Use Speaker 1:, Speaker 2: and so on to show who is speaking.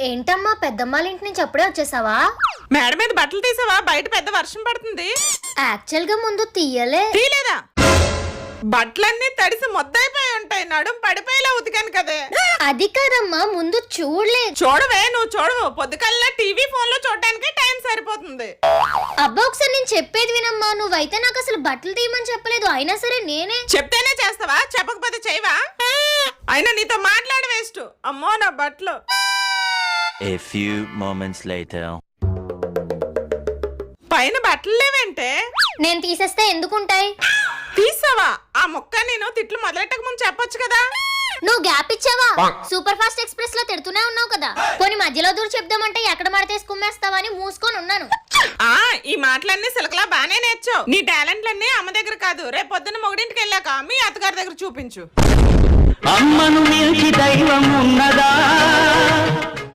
Speaker 1: ఏంటమ్మా పెద్దమ్మాళ్ళ ఇంటి నుంచి అప్పుడే వచ్చేసావా?
Speaker 2: మేడ మీద బట్టలు తీసావా? బయట పెద్ద వర్షం పడుతుంది.
Speaker 1: యాక్చువల్ గా ముందు
Speaker 2: తీయలేదా? బట్టలన్నీ తడిసి మొద్దైపోయి ఉంటాయి. నడుం పడిపోయేలా ఉతికాను కదే.
Speaker 1: అది కాదమ్మా, ముందు చూడలేదు.
Speaker 2: చూడవే, నువ్వు చూడవు. పొద్దుకల్లా టీవీ ఫోన్ లో చూడడానికి టైం సరిపోతుంది.
Speaker 1: అబ్బా ఒకసారి నేను చెప్పేది వినమ్మా. నువ్వైతే నాకు అసలు బట్టలు తీయమని చెప్పలేదు. అయినా సరే నేనే
Speaker 2: చెప్తేనే చేస్తావా? చెప్పకపోతే చేయవా? అయినా నీతో మాట్లాడ వేస్ట్. అమ్మో నా బట్టలు.
Speaker 3: A few moments later.
Speaker 2: పైన బట్టలు లేవంటే
Speaker 1: నేను తీసేస్తే ఎందుకుంటాయి?
Speaker 2: తీసావా? ఆ మొక్క నేను తిట్లు మొదలెట్టక ముందు చెప్పొచ్చు కదా.
Speaker 1: నువ్వు గ్యాప్ ఇచ్చావా? సూపర్ ఫాస్ట్ ఎక్స్ప్రెస్ లో తిడుతూనే ఉన్నావు కదా. కొన్ని మధ్యలో దూరం చెప్దామంటే ఎక్కడ మడతేసి కుమ్మేస్తావని మూసుకొని ఉన్నాను.
Speaker 2: ఈ మాటలన్నీ సిలకలా బానే నేర్చావు. నీ టాలెంట్లన్నీ అమ్మ దగ్గర కాదు, రేపు పొద్దున్న మొగుడింటికి వెళ్ళాక మీ అత్తగారి దగ్గర చూపించు.
Speaker 4: అమ్మను మించి దైవం ఉన్నదా?